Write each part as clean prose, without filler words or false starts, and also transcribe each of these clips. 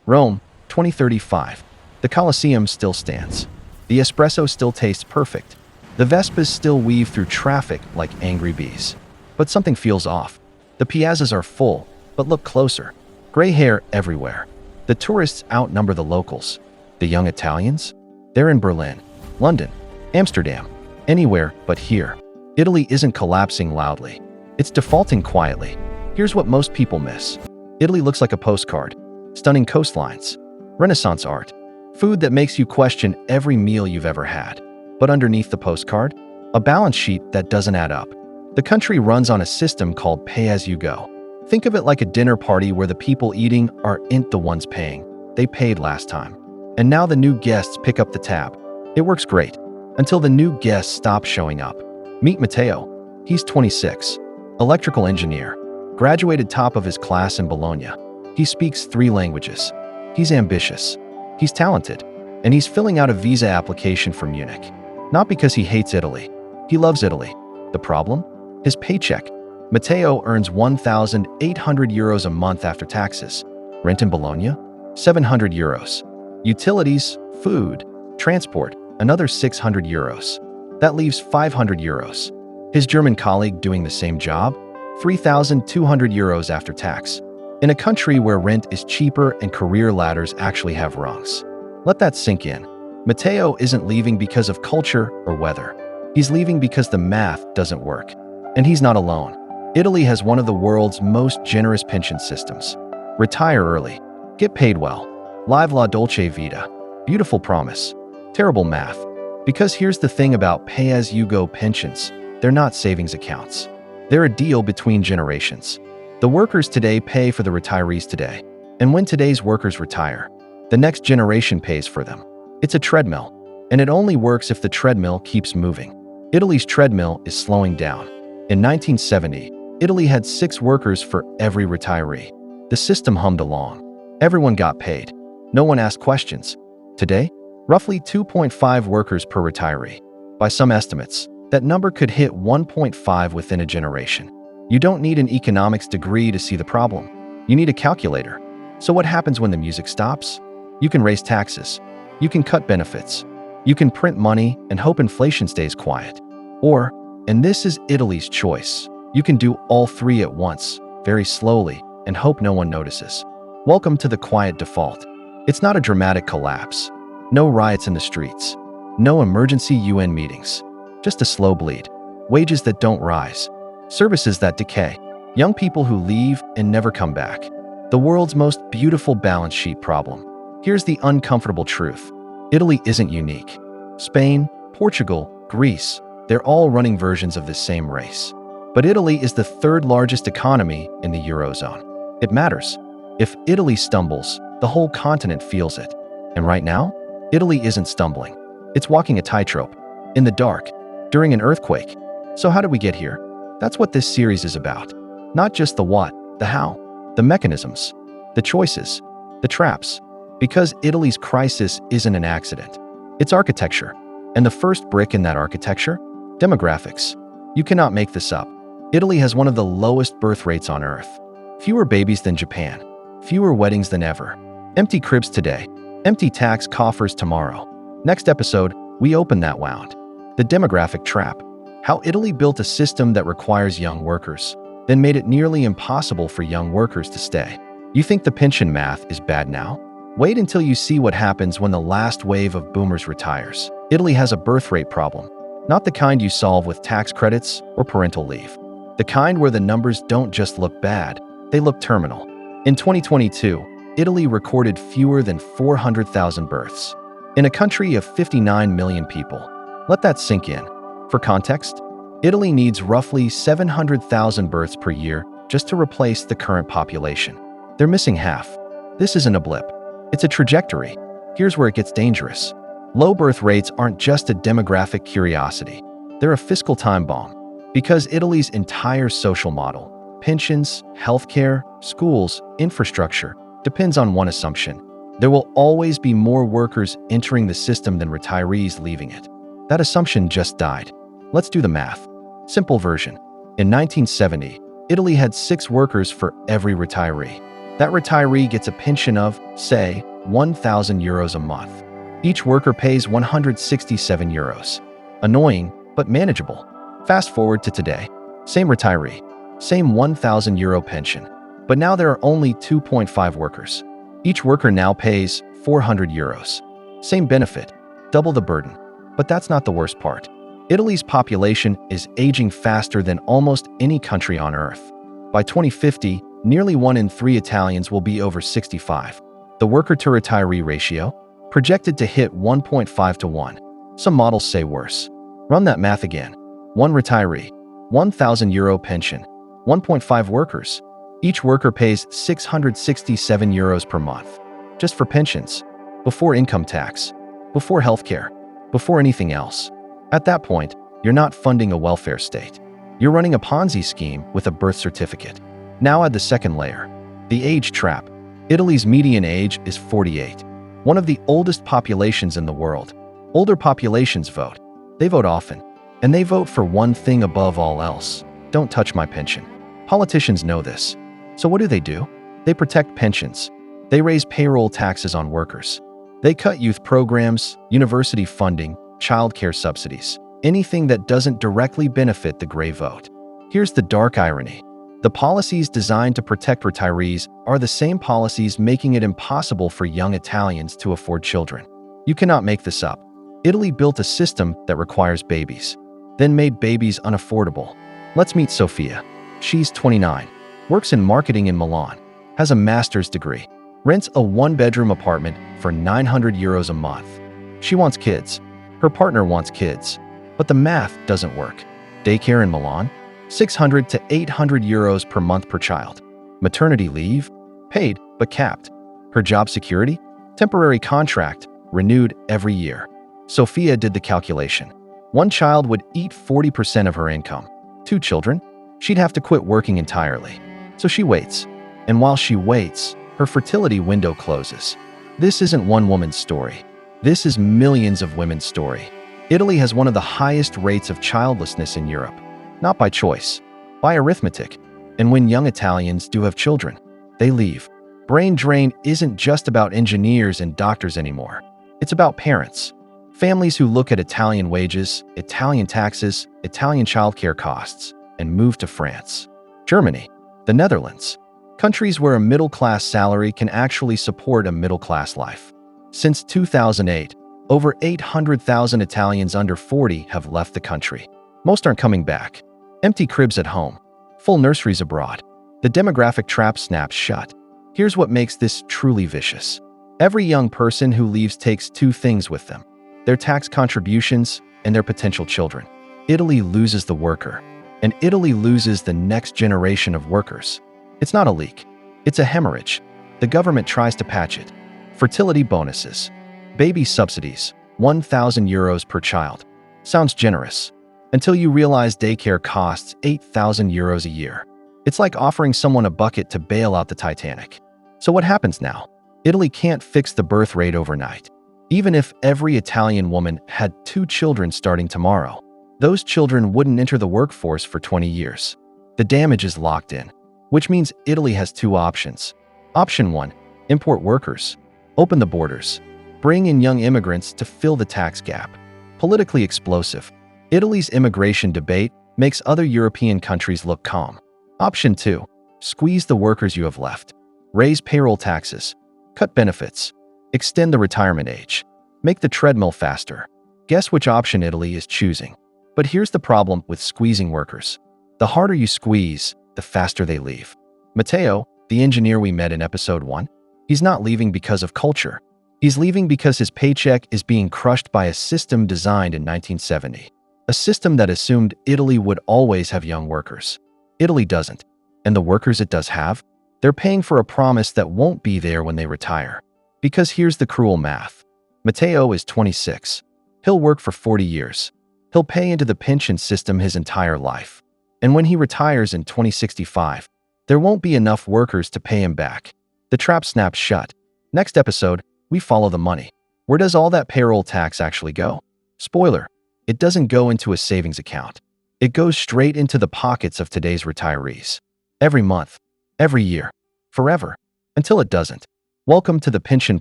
Rome, 2035. The Colosseum still stands. The espresso still tastes perfect. The Vespas still weave through traffic like angry bees. But something feels off. The piazzas are full, but look closer. Gray hair everywhere. The tourists outnumber the locals. The young Italians? They're in Berlin, London, Amsterdam, anywhere but here. Italy isn't collapsing loudly. It's defaulting quietly. Here's what most people miss. Italy looks like a postcard. Stunning coastlines, Renaissance art, food that makes you question every meal you've ever had. But underneath the postcard, a balance sheet that doesn't add up. The country runs on a system called pay-as-you-go. Think of it like a dinner party where the people eating aren't the ones paying. They paid last time. And now the new guests pick up the tab. It works great, until the new guests stop showing up. Meet Matteo. He's 26, electrical engineer, graduated top of his class in Bologna. He speaks 3 languages. He's ambitious. He's talented. And he's filling out a visa application for Munich. Not because he hates Italy. He loves Italy. The problem? His paycheck. Matteo earns 1,800 euros a month after taxes. Rent in Bologna? 700 euros. Utilities, food, transport, another 600 euros. That leaves 500 euros. His German colleague doing the same job? 3,200 euros after tax. In a country where rent is cheaper and career ladders actually have rungs. Let that sink in. Matteo isn't leaving because of culture or weather. He's leaving because the math doesn't work. And he's not alone. Italy has one of the world's most generous pension systems. Retire early. Get paid well. Live la dolce vita. Beautiful promise. Terrible math. Because here's the thing about pay-as-you-go pensions. They're not savings accounts. They're a deal between generations. The workers today pay for the retirees today. And when today's workers retire, the next generation pays for them. It's a treadmill. And it only works if the treadmill keeps moving. Italy's treadmill is slowing down. In 1970, Italy had 6 workers for every retiree. The system hummed along. Everyone got paid. No one asked questions. Today, roughly 2.5 workers per retiree. By some estimates, that number could hit 1.5 within a generation. You don't need an economics degree to see the problem. You need a calculator. So what happens when the music stops? You can raise taxes. You can cut benefits. You can print money and hope inflation stays quiet. Or, and this is Italy's choice, you can do all 3 at once, very slowly, and hope no one notices. Welcome to the quiet default. It's not a dramatic collapse. No riots in the streets. No emergency UN meetings. Just a slow bleed. Wages that don't rise. Services that decay. Young people who leave and never come back. The world's most beautiful balance sheet problem. Here's the uncomfortable truth. Italy isn't unique. Spain, Portugal, Greece, they're all running versions of this same race. But Italy is the 3rd largest economy in the Eurozone. It matters. If Italy stumbles, the whole continent feels it. And right now, Italy isn't stumbling. It's walking a tightrope. In the dark. During an earthquake. So how did we get here? That's what this series is about. Not just the what, the how, the mechanisms, the choices, the traps. Because Italy's crisis isn't an accident. It's architecture. And the first brick in that architecture? Demographics. You cannot make this up. Italy has one of the lowest birth rates on Earth. Fewer babies than Japan. Fewer weddings than ever. Empty cribs today. Empty tax coffers tomorrow. Next episode, we open that wound. The demographic trap. How Italy built a system that requires young workers, then made it nearly impossible for young workers to stay. You think the pension math is bad now? Wait until you see what happens when the last wave of boomers retires. Italy has a birth rate problem. Not the kind you solve with tax credits or parental leave. The kind where the numbers don't just look bad, they look terminal. In 2022, Italy recorded fewer than 400,000 births. In a country of 59 million people. Let that sink in. For context, Italy needs roughly 700,000 births per year just to replace the current population. They're missing half. This isn't a blip. It's a trajectory. Here's where it gets dangerous. Low birth rates aren't just a demographic curiosity. They're a fiscal time bomb. Because Italy's entire social model, pensions, healthcare, schools, infrastructure, depends on one assumption. There will always be more workers entering the system than retirees leaving it. That assumption just died. Let's do the math. Simple version. In 1970, Italy had 6 workers for every retiree. That retiree gets a pension of, say, 1,000 euros a month. Each worker pays 167 euros. Annoying, but manageable. Fast forward to today. Same retiree, same 1,000 euro pension. But now there are only 2.5 workers. Each worker now pays 400 euros. Same benefit, double the burden. But that's not the worst part. Italy's population is aging faster than almost any country on Earth. By 2050, nearly 1 in 3 Italians will be over 65. The worker-to-retiree ratio? Projected to hit 1.5 to 1. Some models say worse. Run that math again. 1 retiree, 1,000 euro pension, 1.5 workers. Each worker pays 667 euros per month. Just for pensions. Before income tax. Before healthcare. Before anything else. At that point, you're not funding a welfare state. You're running a Ponzi scheme with a birth certificate. Now add the second layer. The age trap. Italy's median age is 48. One of the oldest populations in the world. Older populations vote. They vote often. And they vote for one thing above all else. Don't touch my pension. Politicians know this. So what do? They protect pensions. They raise payroll taxes on workers. They cut youth programs, university funding, childcare subsidies, anything that doesn't directly benefit the gray vote. Here's the dark irony. The policies designed to protect retirees are the same policies making it impossible for young Italians to afford children. You cannot make this up. Italy built a system that requires babies, then made babies unaffordable. Let's meet Sofia. She's 29, works in marketing in Milan, has a master's degree, rents a 1-bedroom apartment for 900 euros a month. She wants kids. Her partner wants kids. But the math doesn't work. Daycare in Milan? 600 to 800 euros per month per child. Maternity leave? Paid, but capped. Her job security? Temporary contract, renewed every year. Sophia did the calculation. 1 child would eat 40% of her income. 2 children? She'd have to quit working entirely. So she waits. And while she waits, her fertility window closes. This isn't one woman's story. This is millions of women's story. Italy has one of the highest rates of childlessness in Europe. Not by choice, by arithmetic. And when young Italians do have children, they leave. Brain drain isn't just about engineers and doctors anymore. It's about parents. Families who look at Italian wages, Italian taxes, Italian childcare costs, and move to France, Germany, the Netherlands. Countries where a middle-class salary can actually support a middle-class life. Since 2008, over 800,000 Italians under 40 have left the country. Most aren't coming back. Empty cribs at home. Full nurseries abroad. The demographic trap snaps shut. Here's what makes this truly vicious. Every young person who leaves takes 2 things with them: their tax contributions and their potential children. Italy loses the worker, and Italy loses the next generation of workers. It's not a leak. It's a hemorrhage. The government tries to patch it. Fertility bonuses. Baby subsidies. 1,000 euros per child. Sounds generous. Until you realize daycare costs 8,000 euros a year. It's like offering someone a bucket to bail out the Titanic. So what happens now? Italy can't fix the birth rate overnight. Even if every Italian woman had 2 children starting tomorrow, those children wouldn't enter the workforce for 20 years. The damage is locked in, which means Italy has 2 options. Option 1, import workers. Open the borders. Bring in young immigrants to fill the tax gap. Politically explosive. Italy's immigration debate makes other European countries look calm. Option 2, squeeze the workers you have left. Raise payroll taxes. Cut benefits. Extend the retirement age. Make the treadmill faster. Guess which option Italy is choosing. But here's the problem with squeezing workers. The harder you squeeze, the faster they leave. Matteo, the engineer we met in episode 1, he's not leaving because of culture. He's leaving because his paycheck is being crushed by a system designed in 1970. A system that assumed Italy would always have young workers. Italy doesn't. And the workers it does have? They're paying for a promise that won't be there when they retire. Because here's the cruel math. Matteo is 26. He'll work for 40 years. He'll pay into the pension system his entire life. And when he retires in 2065, there won't be enough workers to pay him back. The trap snaps shut. Next episode, we follow the money. Where does all that payroll tax actually go? Spoiler, it doesn't go into a savings account. It goes straight into the pockets of today's retirees. Every month, every year, forever. Until it doesn't. Welcome to the pension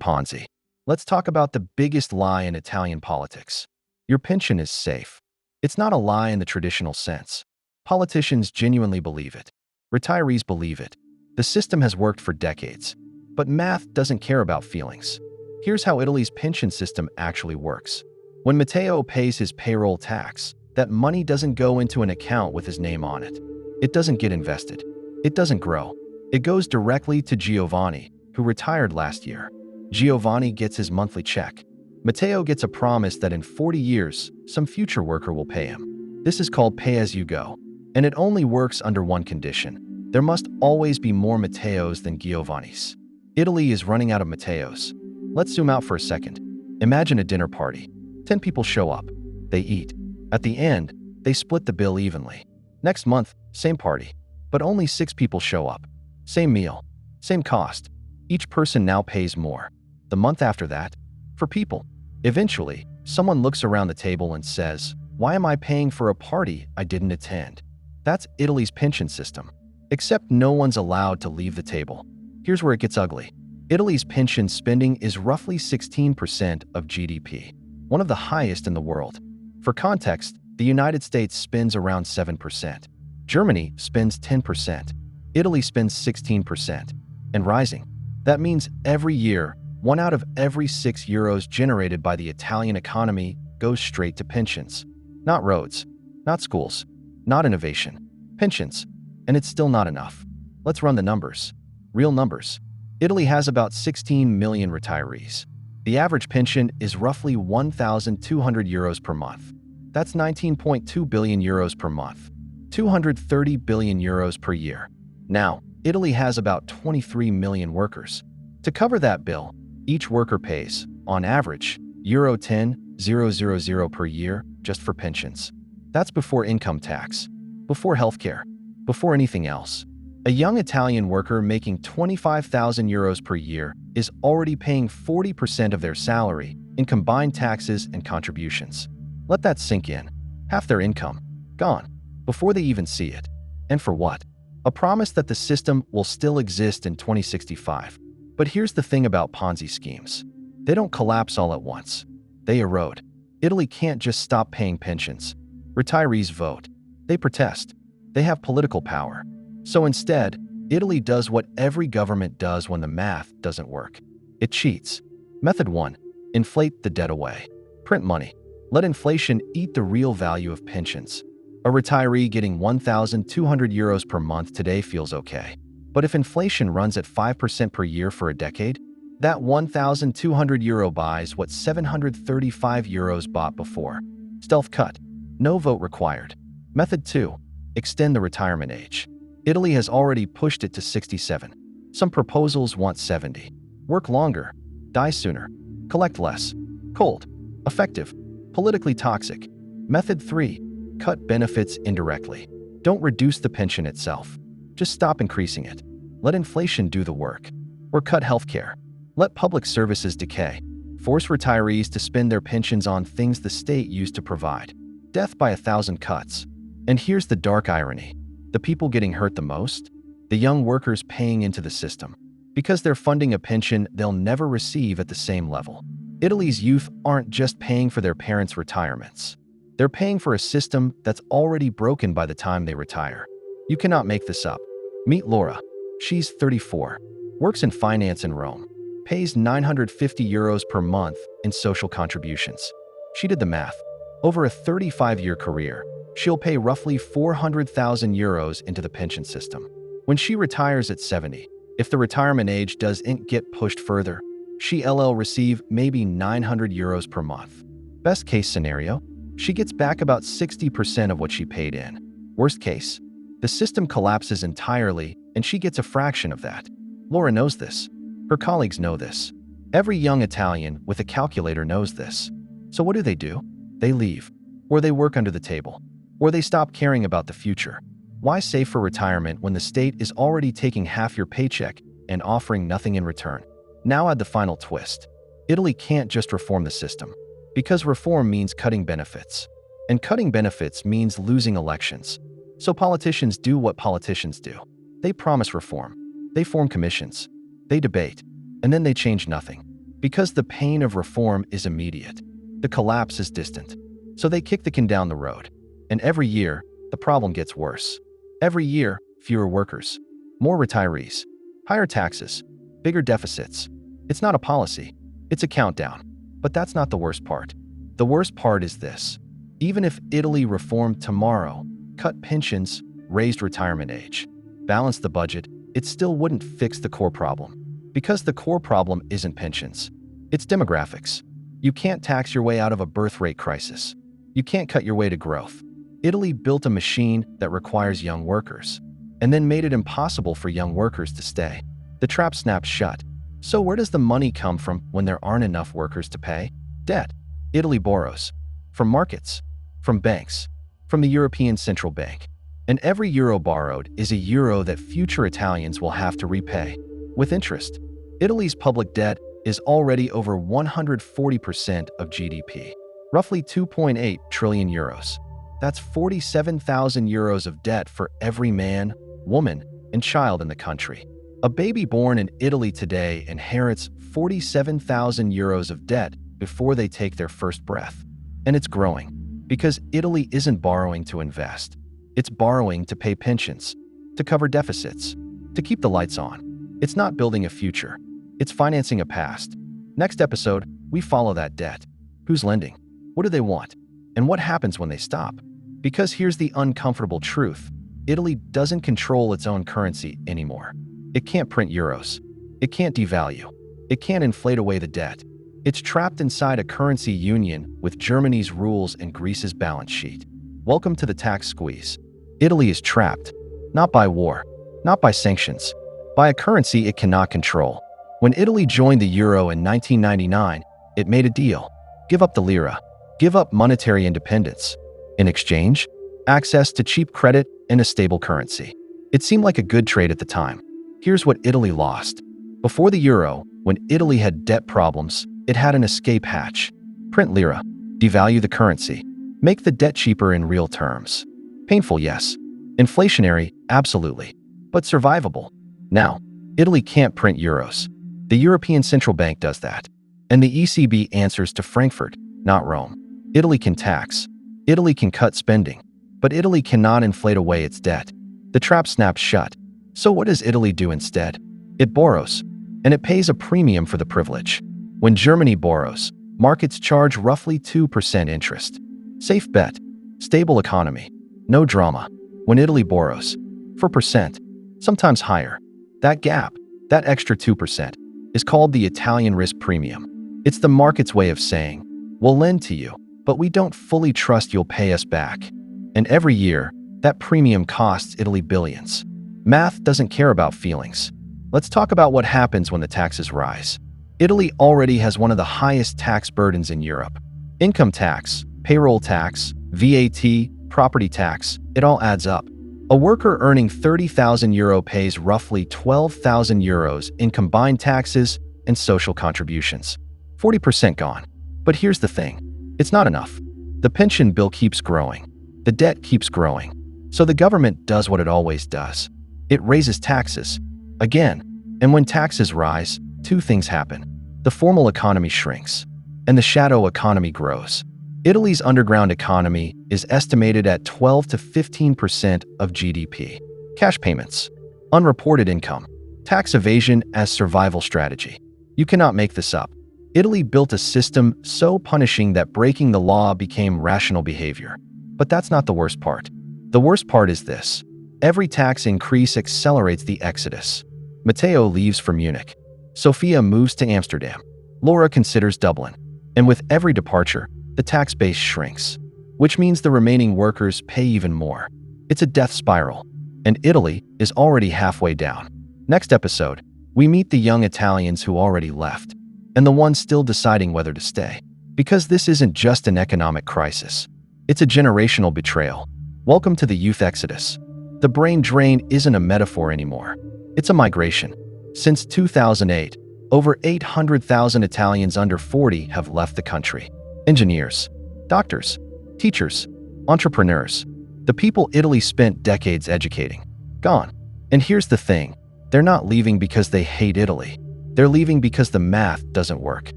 Ponzi. Let's talk about the biggest lie in Italian politics. Your pension is safe. It's not a lie in the traditional sense. Politicians genuinely believe it. Retirees believe it. The system has worked for decades. But math doesn't care about feelings. Here's how Italy's pension system actually works. When Matteo pays his payroll tax, that money doesn't go into an account with his name on it. It doesn't get invested. It doesn't grow. It goes directly to Giovanni, who retired last year. Giovanni gets his monthly check. Matteo gets a promise that in 40 years, some future worker will pay him. This is called pay-as-you-go, and it only works under one condition. There must always be more Matteos than Giovannis. Italy is running out of Matteos. Let's zoom out for a second. Imagine a dinner party. 10 people show up. They eat. At the end, they split the bill evenly. Next month, same party, but only 6 people show up. Same meal, same cost. Each person now pays more. The month after that, for people. Eventually, someone looks around the table and says, "Why am I paying for a party I didn't attend?" That's Italy's pension system. Except no one's allowed to leave the table. Here's where it gets ugly. Italy's pension spending is roughly 16% of GDP, one of the highest in the world. For context, the United States spends around 7%. Germany spends 10%. Italy spends 16%. And rising. That means every year, 1 out of every 6 euros generated by the Italian economy goes straight to pensions. Not roads, not schools, not innovation. Pensions. And it's still not enough. Let's run the numbers. Real numbers. Italy has about 16 million retirees. The average pension is roughly 1,200 euros per month. That's 19.2 billion euros per month. 230 billion euros per year. Now, Italy has about 23 million workers. To cover that bill, each worker pays, on average, euro 10,000 per year just for pensions. That's before income tax, before healthcare, before anything else. A young Italian worker making 25,000 euros per year is already paying 40% of their salary in combined taxes and contributions. Let that sink in. Half their income, gone, before they even see it. And for what? A promise that the system will still exist in 2065. But here's the thing about Ponzi schemes. They don't collapse all at once. They erode. Italy can't just stop paying pensions. Retirees vote. They protest. They have political power. So instead, Italy does what every government does when the math doesn't work. It cheats. Method 1. Inflate the debt away. Print money. Let inflation eat the real value of pensions. A retiree getting 1,200 euros per month today feels okay. But if inflation runs at 5% per year for a decade, that 1,200 euro buys what 735 euros bought before. Stealth cut. No vote required. Method 2. Extend the retirement age. Italy has already pushed it to 67. Some proposals want 70. Work longer. Die sooner. Collect less. Cold. Effective. Politically toxic. Method 3. Cut benefits indirectly. Don't reduce the pension itself. Just stop increasing it. Let inflation do the work. Or cut healthcare. Let public services decay. Force retirees to spend their pensions on things the state used to provide. Death by 1,000 cuts. And here's the dark irony. The people getting hurt the most? The young workers paying into the system. Because they're funding a pension they'll never receive at the same level. Italy's youth aren't just paying for their parents' retirements. They're paying for a system that's already broken by the time they retire. You cannot make this up. Meet Laura. She's 34. Works in finance in Rome. Pays 950 euros per month in social contributions. She did the math. Over a 35-year career, she'll pay roughly 400,000 euros into the pension system. When she retires at 70, if the retirement age doesn't get pushed further, she'll receive maybe 900 euros per month. Best case scenario, she gets back about 60% of what she paid in. Worst case, the system collapses entirely and she gets a fraction of that. Laura knows this. Her colleagues know this. Every young Italian with a calculator knows this. So what do? They leave. Or they work under the table. Or they stop caring about the future. Why save for retirement when the state is already taking half your paycheck and offering nothing in return? Now add the final twist. Italy can't just reform the system. Because reform means cutting benefits. And cutting benefits means losing elections. So politicians do what politicians do. They promise reform. They form commissions. They debate, and then they change nothing. Because the pain of reform is immediate. The collapse is distant. So they kick the can down the road. And every year, the problem gets worse. Every year, fewer workers, more retirees, higher taxes, bigger deficits. It's not a policy, it's a countdown. But that's not the worst part. The worst part is this. Even if Italy reformed tomorrow, cut pensions, raised retirement age, balanced the budget, it still wouldn't fix the core problem. Because the core problem isn't pensions. It's demographics. You can't tax your way out of a birth rate crisis. You can't cut your way to growth. Italy built a machine that requires young workers, and then made it impossible for young workers to stay. The trap snaps shut. So where does the money come from when there aren't enough workers to pay? Debt. Italy borrows. From markets. From banks. From the European Central Bank. And every euro borrowed is a euro that future Italians will have to repay. With interest. Italy's public debt is already over 140% of GDP. Roughly 2.8 trillion euros. That's 47,000 euros of debt for every man, woman, and child in the country. A baby born in Italy today inherits 47,000 euros of debt before they take their first breath. And it's growing, because Italy isn't borrowing to invest. It's borrowing to pay pensions, to cover deficits, to keep the lights on. It's not building a future. It's financing a past. Next episode, we follow that debt. Who's lending? What do they want? And what happens when they stop? Because here's the uncomfortable truth. Italy doesn't control its own currency anymore. It can't print euros. It can't devalue. It can't inflate away the debt. It's trapped inside a currency union with Germany's rules and Greece's balance sheet. Welcome to the tax squeeze. Italy is trapped, not by war, not by sanctions, by a currency it cannot control. When Italy joined the euro in 1999, it made a deal. Give up the lira. Give up monetary independence. In exchange, access to cheap credit and a stable currency. It seemed like a good trade at the time. Here's what Italy lost. Before the euro, when Italy had debt problems, it had an escape hatch. Print lira. Devalue the currency. Make the debt cheaper in real terms. Painful, yes. Inflationary, absolutely. But survivable. Now, Italy can't print euros. The European Central Bank does that. And the ECB answers to Frankfurt, not Rome. Italy can tax. Italy can cut spending. But Italy cannot inflate away its debt. The trap snaps shut. So what does Italy do instead? It borrows. And it pays a premium for the privilege. When Germany borrows, markets charge roughly 2% interest. Safe bet. Stable economy. No drama. When Italy borrows, 4%, sometimes higher. That gap, that extra 2%, is called the Italian risk premium. It's the market's way of saying, we'll lend to you, but we don't fully trust you'll pay us back. And every year, that premium costs Italy billions. Math doesn't care about feelings. Let's talk about what happens when the taxes rise. Italy already has one of the highest tax burdens in Europe. Income tax, payroll tax, VAT, property tax, it all adds up. A worker earning €30,000 pays roughly €12,000 in combined taxes and social contributions. 40% gone. But here's the thing. It's not enough. The pension bill keeps growing. The debt keeps growing. So the government does what it always does. It raises taxes. Again. And when taxes rise, two things happen. The formal economy shrinks. And the shadow economy grows. Italy's underground economy is estimated at 12 to 15% of GDP. Cash payments, unreported income, tax evasion as survival strategy. You cannot make this up. Italy built a system so punishing that breaking the law became rational behavior. But that's not the worst part. The worst part is this. Every tax increase accelerates the exodus. Matteo leaves for Munich. Sophia moves to Amsterdam. Laura considers Dublin. And with every departure, the tax base shrinks, which means the remaining workers pay even more. It's a death spiral, and Italy is already halfway down. Next episode, we meet the young Italians who already left, and the ones still deciding whether to stay. Because this isn't just an economic crisis. It's a generational betrayal. Welcome to the youth exodus. The brain drain isn't a metaphor anymore. It's a migration. Since 2008, over 800,000 Italians under 40 have left the country. Engineers, doctors, teachers, entrepreneurs, the people Italy spent decades educating. Gone. And here's the thing. They're not leaving because they hate Italy. They're leaving because the math doesn't work.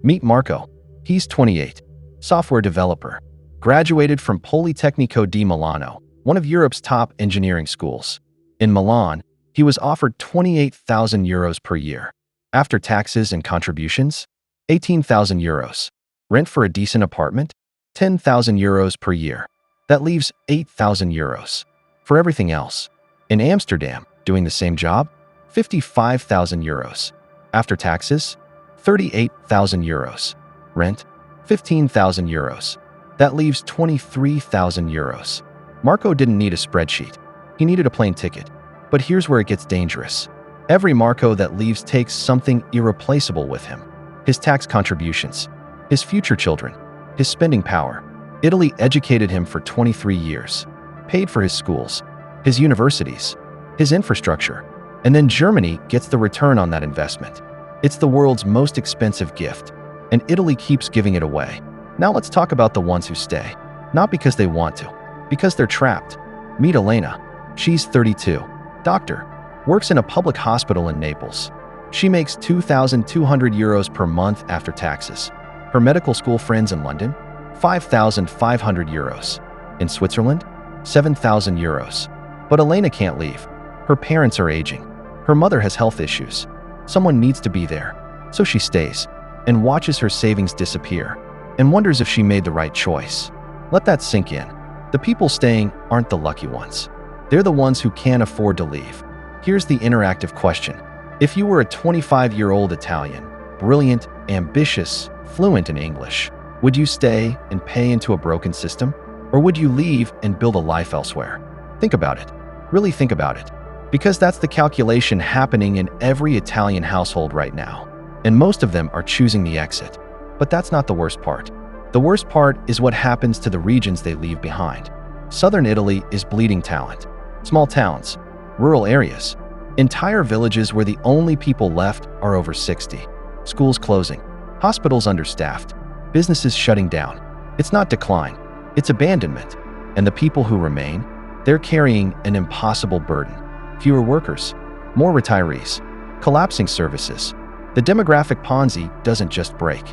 Meet Marco. He's 28, software developer, graduated from Politecnico di Milano, one of Europe's top engineering schools. In Milan, he was offered 28,000 euros per year. After taxes and contributions, 18,000 euros. Rent for a decent apartment, 10,000 euros per year. That leaves 8,000 euros. For everything else. In Amsterdam, doing the same job, 55,000 euros. After taxes, 38,000 euros. Rent, 15,000 euros. That leaves 23,000 euros. Marco didn't need a spreadsheet. He needed a plane ticket. But here's where it gets dangerous. Every Marco that leaves takes something irreplaceable with him. His tax contributions, his future children, his spending power. Italy educated him for 23 years, paid for his schools, his universities, his infrastructure, and then Germany gets the return on that investment. It's the world's most expensive gift, and Italy keeps giving it away. Now let's talk about the ones who stay. Not because they want to, because they're trapped. Meet Elena. She's 32, doctor, works in a public hospital in Naples. She makes 2,200 euros per month after taxes. Her medical school friends in London, 5,500 euros. In Switzerland, 7,000 euros. But Elena can't leave. Her parents are aging. Her mother has health issues. Someone needs to be there. So she stays and watches her savings disappear and wonders if she made the right choice. Let that sink in. The people staying aren't the lucky ones. They're the ones who can't afford to leave. Here's the interactive question. If you were a 25-year-old Italian, brilliant, ambitious, fluent in English, would you stay and pay into a broken system? Or would you leave and build a life elsewhere? Think about it. Really think about it. Because that's the calculation happening in every Italian household right now. And most of them are choosing the exit. But that's not the worst part. The worst part is what happens to the regions they leave behind. Southern Italy is bleeding talent. Small towns, rural areas, entire villages where the only people left are over 60. Schools closing, hospitals understaffed, businesses shutting down. It's not decline, it's abandonment. And the people who remain, they're carrying an impossible burden. Fewer workers, more retirees, collapsing services. The demographic Ponzi doesn't just break,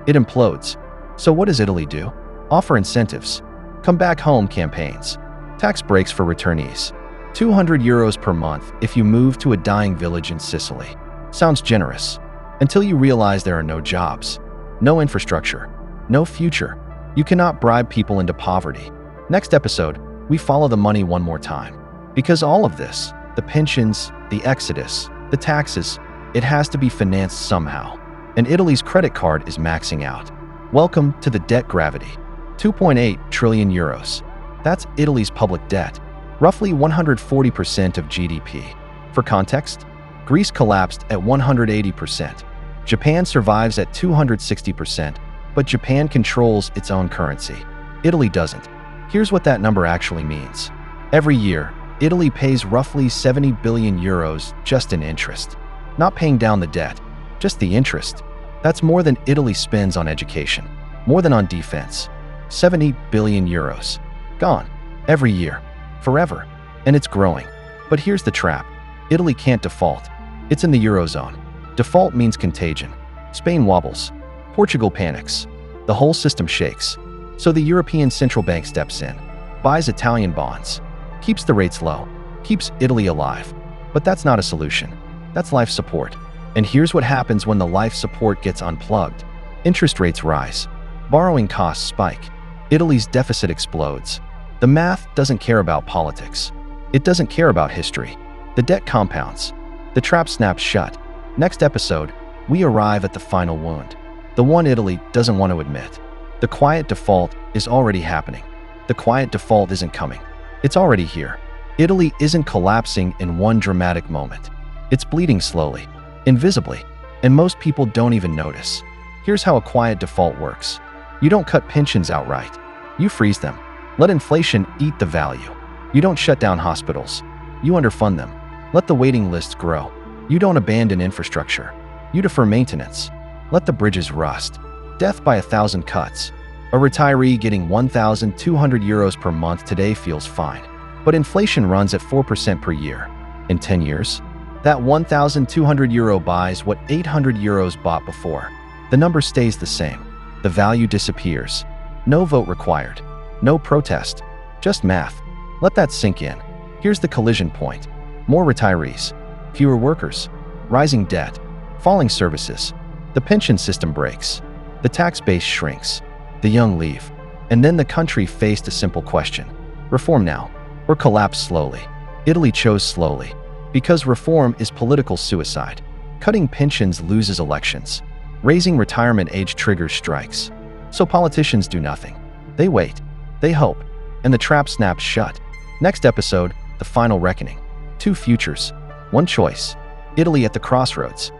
it implodes. So what does Italy do? Offer incentives, come back home campaigns, tax breaks for returnees, 200 euros per month if you move to a dying village in Sicily. Sounds generous, until you realize there are no jobs, no infrastructure, no future. You cannot bribe people into poverty. Next episode, we follow the money one more time. Because all of this, the pensions, the exodus, the taxes, it has to be financed somehow. And Italy's credit card is maxing out. Welcome to the debt gravity. 2.8 trillion euros. That's Italy's public debt, roughly 140% of GDP. For context, Greece collapsed at 180%. Japan survives at 260%, but Japan controls its own currency. Italy doesn't. Here's what that number actually means. Every year, Italy pays roughly 70 billion euros just in interest. Not paying down the debt, just the interest. That's more than Italy spends on education, more than on defense. 70 billion euros. Gone. Every year. Forever. And it's growing. But here's the trap. Italy can't default. It's in the Eurozone. Default means contagion. Spain wobbles. Portugal panics. The whole system shakes. So the European Central Bank steps in, buys Italian bonds, keeps the rates low, keeps Italy alive. But that's not a solution. That's life support. And here's what happens when the life support gets unplugged. Interest rates rise. Borrowing costs spike. Italy's deficit explodes. The math doesn't care about politics. It doesn't care about history. The debt compounds. The trap snaps shut. Next episode, we arrive at the final wound. The one Italy doesn't want to admit. The quiet default is already happening. The quiet default isn't coming. It's already here. Italy isn't collapsing in one dramatic moment. It's bleeding slowly, invisibly, and most people don't even notice. Here's how a quiet default works. You don't cut pensions outright. You freeze them. Let inflation eat the value. You don't shut down hospitals. You underfund them. Let the waiting lists grow. You don't abandon infrastructure. You defer maintenance. Let the bridges rust. Death by 1,000 cuts. A retiree getting 1,200 euros per month today feels fine. But inflation runs at 4% per year. In 10 years, That 1,200 euro buys what 800 euros bought before. The number stays the same. The value disappears. No vote required. No protest. Just math. Let that sink in. Here's the collision point. More retirees. Fewer workers. Rising debt. Falling services. The pension system breaks. The tax base shrinks. The young leave. And then the country faced a simple question. Reform now, or collapse slowly. Italy chose slowly. Because reform is political suicide. Cutting pensions loses elections. Raising retirement age triggers strikes. So politicians do nothing. They wait. They hope. And the trap snaps shut. Next episode, the final reckoning. Two futures. One choice. Italy at the crossroads.